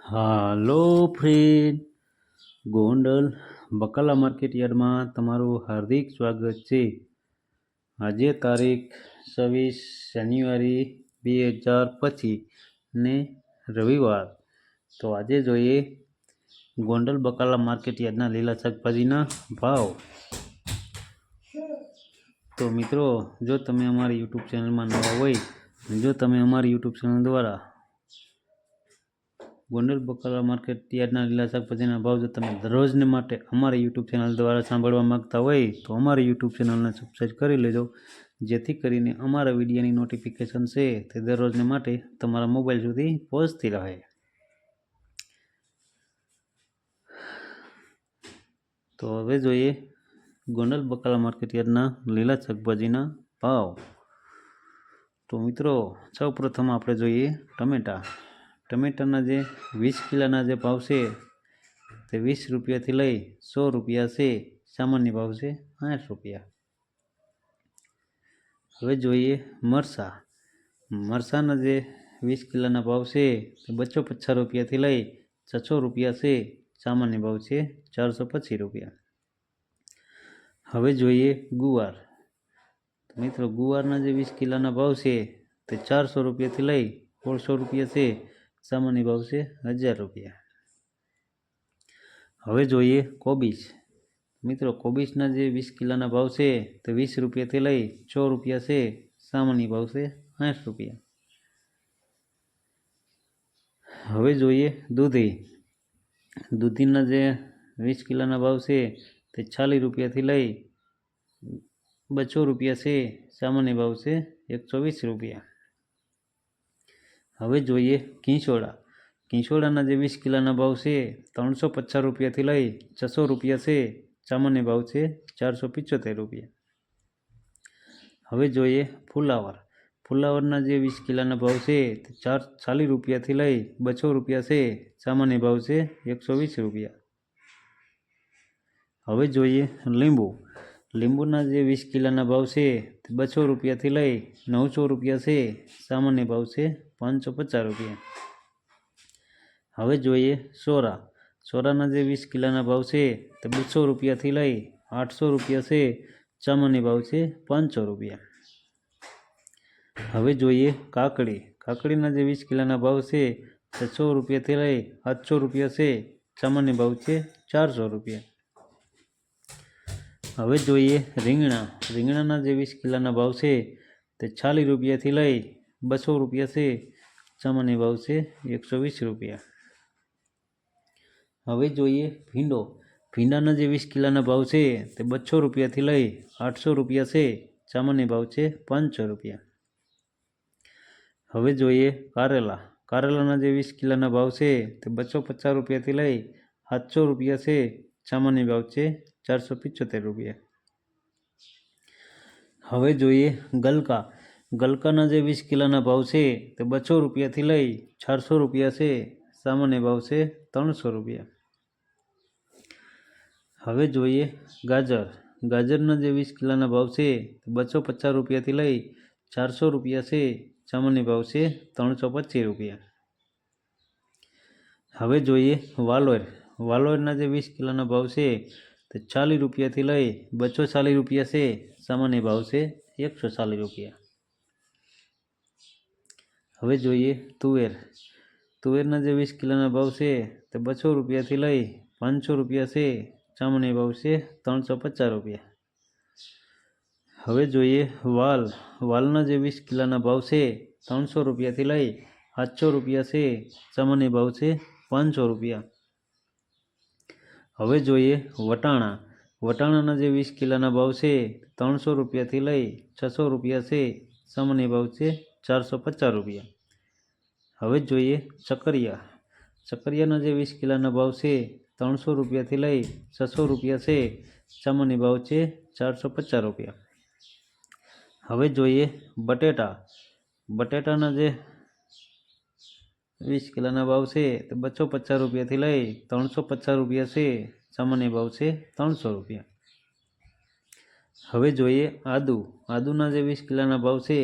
હાલો friend, Gondal બકાલા market યાર્ડમાં તમારું હાર્દિક સ્વાગત છે। આજે તારીખ 26 જાન્યુઆરી 2025 ને રવિવાર। તો આજે જોઈએ ગોંડલ બકાલા માર્કેટ યાર્ડના લીલા શાકભાજીના ભાવ। તો મિત્રો, જો તમે અમારી યુટ્યુબ ચેનલમાં નવા હોય, જો તમે અમારી યુટ્યુબ ચેનલ દ્વારા ગોંડલ બકાલા માર્કેટ યાર્ડના લીલા શાકભાજીના ભાવ જો તમે દરરોજને માટે અમારી યુટ્યુબ ચેનલ દ્વારા સાંભળવા માંગતા હોય તો અમારી યુટ્યુબ ચેનલને સબસ્ક્રાઈબ કરી લેજો, જેથી કરીને અમારા વિડીયોની નોટિફિકેશન છે તે દરરોજને માટે તમારા મોબાઈલ સુધી પહોંચતી રહે। તો હવે જોઈએ ગોંડલ બકાલા માર્કેટ યાર્ડના લીલા શાકભાજીના ભાવ। તો મિત્રો, સૌ પ્રથમ આપણે જોઈએ ટમેટા। ટમેટાના જે 20 કિલોના જે ભાવ છે તે 20 રૂપિયાથી લઈ 100 રૂપિયા છે। સામાન્ય ભાવ છે 8 રૂપિયા। હવે જોઈએ મરચાં। મરચાંના જે 20 કિલોના ભાવ છે તે 250 રૂપિયાથી લઈ 600 રૂપિયા છે। સામાન્ય ભાવ છે 425 રૂપિયા। હવે જોઈએ ગુવાર। મિત્રો, ગુવારના જે 20 કિલોના ભાવ છે તે 400 રૂપિયાથી લઈ 150 રૂપિયા છે। સામાન્ય ભાવ છે 1000 રૂપિયા। હવે જોઈએ કોબીજ। મિત્રો, કોબીજના જે 20 કિલોના ભાવ છે તે 20 રૂપિયાથી લઈ 100 રૂપિયા છે। સામાન્ય ભાવ છે 8 રૂપિયા। હવે જોઈએ દૂધી। દૂધીના જે 20 કિલોના ભાવ છે તે 40 રૂપિયાથી લઈ 200 રૂપિયા છે। સામાન્ય ભાવ છે 120 રૂપિયા। હવે જોઈએ ઘીંસોડા। ઘીંસોડાના જે 20 કિલોના ભાવ છે 350 રૂપિયાથી લઈ 600 રૂપિયા છે। સામાન્ય ભાવ છે 475 રૂપિયા। હવે જોઈએ ફુલાવર। ફુલાવરના જે 20 કિલોના ભાવ છે તે 40 રૂપિયાથી લઈ 200 રૂપિયા છે। સામાન્ય ભાવ છે 120 રૂપિયા। હવે જોઈએ લીંબુ। લીંબુના જે 20 કિલોના ભાવ છે તે 200 રૂપિયાથી લઈ 900 રૂપિયા છે। સામાન્ય ભાવ છે 550 રૂપિયા। હવે જોઈએ સોરા। સોરાના જે 20 કિલોના ભાવ છે તે 200 રૂપિયાથી લઈ 800 રૂપિયા છે। સામાન્ય ભાવ છે 500 રૂપિયા। હવે જોઈએ કાકડી। કાકડીના જે 20 કિલોના ભાવ છે તે 100 રૂપિયાથી લઈ 700 રૂપિયા છે। સામાન્ય ભાવ છે 400 રૂપિયા। હવે જોઈએ રીંગણા। રીંગણાના જે 20 કિલોના ભાવ છે તે 40 રૂપિયાથી લઈ 200 રૂપિયા છે। સામાન્ય ભાવ છે 120 રૂપિયા। હવે જોઈએ ભીંડો। ભીંડાના જે 20 કિલોના ભાવ છે તે 200 રૂપિયાથી લઈ 800 રૂપિયા છે। સામાન્ય ભાવ છે 500 રૂપિયા। હવે જોઈએ કારેલા। કારેલાના જે 20 કિલોના ભાવ છે તે 250 રૂપિયાથી લઈ 700 રૂપિયા છે। સામાન્ય ભાવ છે 475 રૂપિયા। હવે જોઈએ ગલકા। ગલકાના જે 20 કિલોના ભાવ છે તે 200 રૂપિયાથી લઈ 400 રૂપિયા છે। સામાન્ય ભાવ છે 300 રૂપિયા। હવે જોઈએ ગાજર। ગાજરના જે 20 કિલોના ભાવ છે તે 250 રૂપિયાથી લઈ 400 રૂપિયા છે। સામાન્ય ભાવ છે 325 રૂપિયા। હવે જોઈએ વાલોર। વાલોરના જે 20 કિલોના ભાવ છે તે 40 રૂપિયાથી લઈ 240 રૂપિયા છે। સામાન્ય ભાવ છે 140 રૂપિયા। હવે જોઈએ તુવેર। તુવેરના જે 20 કિલોના ભાવ છે તે 200 રૂપિયાથી લઈ 500 રૂપિયા છે। સામાન્ય ભાવ છે 350 રૂપિયા। હવે જોઈએ વાલ। વાલના જે 20 કિલોના ભાવ છે 300 રૂપિયાથી લઈ 700 રૂપિયા છે। સામાન્ય ભાવ છે 500 રૂપિયા। હવે જોઈએ વટાણા। વટાણાના જે 20 કિલોના ભાવ છે 300 રૂપિયાથી લઈ 600 રૂપિયા છે। સામાન્ય ભાવ છે 450 રૂપિયા। હવે જોઈએ ચકરિયા। ચકરિયાના જે 20 કિલોના ભાવ છે 300 રૂપિયાથી લઈ 600 રૂપિયા છે। સામાન્ય ભાવ છે 450 રૂપિયા। હવે જોઈએ બટેટા। બટેટાના જે 20 કિલોના ભાવ છે તે 250 રૂપિયાથી લઈ 350 રૂપિયા છે। સામાન્ય ભાવ છે 300 રૂપિયા। હવે જોઈએ આદુ। આદુના જે 20 કિલોના ભાવ છે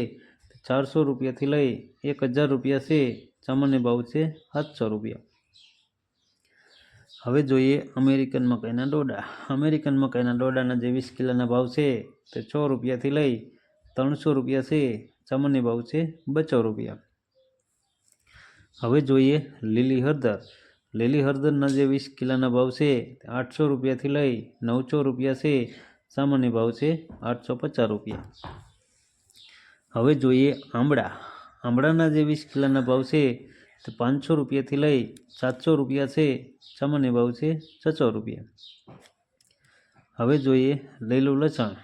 તે 400 રૂપિયાથી લઈ 1000 રૂપિયા છે। સામાન્ય ભાવ છે 700 રૂપિયા। હવે જોઈએ અમેરિકન મકાઈના ડોડા. અમેરિકન મકાઈના ડોડાના જે 20 કિલોના ભાવ છે તે 6 રૂપિયાથી લઈ 300 રૂપિયા છે. સામાન્ય ભાવ છે 200 રૂપિયા. હવે જોઈએ લીલી હળદર. લીલી હળદરના જે 20 કિલોના ભાવ છે તે 800 રૂપિયાથી લઈ 900 રૂપિયા છે. સામાન્ય ભાવ છે 850 રૂપિયા. હવે જોઈએ આંબળા. આંબળાના જે 20 કિલોના ભાવ છે તે 500 રૂપિયાથી લઈ 700 રૂપિયા છે. સામાન્ય ભાવ છે 600 રૂપિયા. હવે જોઈએ લીલું લસણ.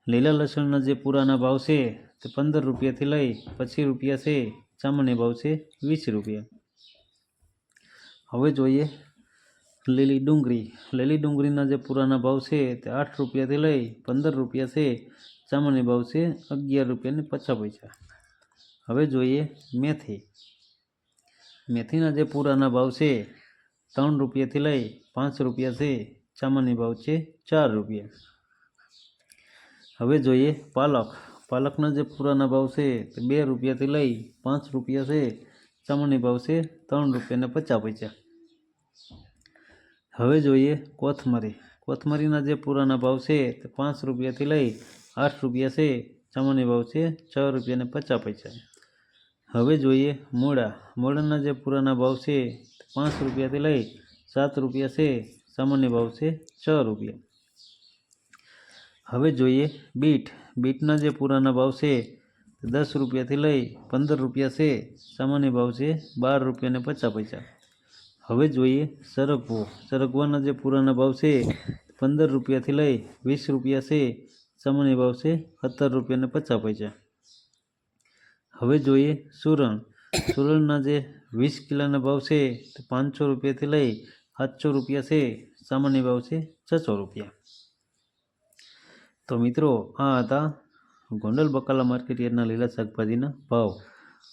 લીલા લસણના જે પૂરાના ભાવ છે તે 15 રૂપિયાથી લઈ 25 રૂપિયા છે. સામાન્ય ભાવ છે 20 રૂપિયા. હવે જોઈએ લીલી ડુંગળી. લીલી ડુંગળીના જે પૂરાના ભાવ છે તે 8 રૂપિયાથી લઈ 15 રૂપિયા છે. સામાન્ય ભાવ છે 11 રૂપિયા ને 50 પૈસા. હવે જોઈએ મેથી. મેથીના જે પૂરાના ભાવ છે 3 રૂપિયાથી લઈ 5 રૂપિયા છે. સામાન્ય ભાવ છે 4 રૂપિયા. હવે જોઈએ પાલક. પાલકના જે પૂરાના ભાવ છે તે 2 રૂપિયાથી લઈ 5 રૂપિયા છે. સામાન્ય ભાવ છે 3 રૂપિયા ને 50 પૈસા. હવે જોઈએ કોથમરી. કોથમરીના જે પૂરાના ભાવ છે તે 5 રૂપિયાથી લઈ 8 રૂપિયા છે. સામાન્ય ભાવ છે 6 રૂપિયા ને 50 પૈસા. હવે જોઈએ મૂળા. મૂળાના જે પૂરાના ભાવ છે તે 5 રૂપિયાથી લઈ 7 રૂપિયા છે. સામાન્ય ભાવ છે 6 રૂપિયા. હવે જોઈએ બીટ. બીટના જે પૂરાના ભાવ છે તે 10 રૂપિયાથી લઈ 15 રૂપિયા છે. સામાન્ય ભાવ છે 12 રૂપિયા ને 50 પૈસા. હવે જોઈએ સરગવો. સરગવાના જે પૂરાના ભાવ છે 15 રૂપિયાથી લઈ 20 રૂપિયા છે. સામાન્ય ભાવ છે 17 રૂપિયા ને 50 પૈસા. હવે જોઈએ સુરણ. સુરણના જે 20 કિલોના ભાવ છે તે 500 રૂપિયાથી લઈ 700 રૂપિયા છે. સામાન્ય ભાવ છે 600 રૂપિયા. તો મિત્રો આ હતા ગોંડલ બકાલા માર્કેટયાર્ડના લીલા શાકભાજીના ભાવ.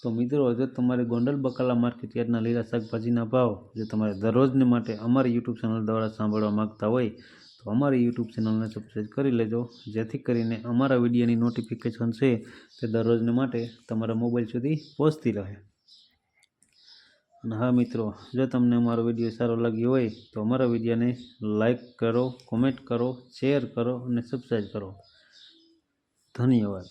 તો મિત્રો જો તમારે ગોંડલ બકાલા માર્કેટયાર્ડના લીલા શાકભાજીના ભાવ જો તમારે દરરોજને માટે અમારી યુટ્યુબ ચેનલ દ્વારા સાંભળવા માગતા હોય તો અમારી યુટ્યુબ ચેનલને સબસ્ક્રાઈબ કરી લેજો, જેથી કરીને અમારા વિડીયોની નોટિફિકેશન છે તે દરરોજને માટે તમારા મોબાઈલ સુધી પહોંચતી રહે. અને હા મિત્રો, જો તમને અમારો વિડીયો સારો લાગ્યો હોય તો અમારા વિડીયોને લાઈક કરો, કોમેન્ટ કરો, શેર કરો અને સબસ્ક્રાઈબ કરો. ધન્યવાદ.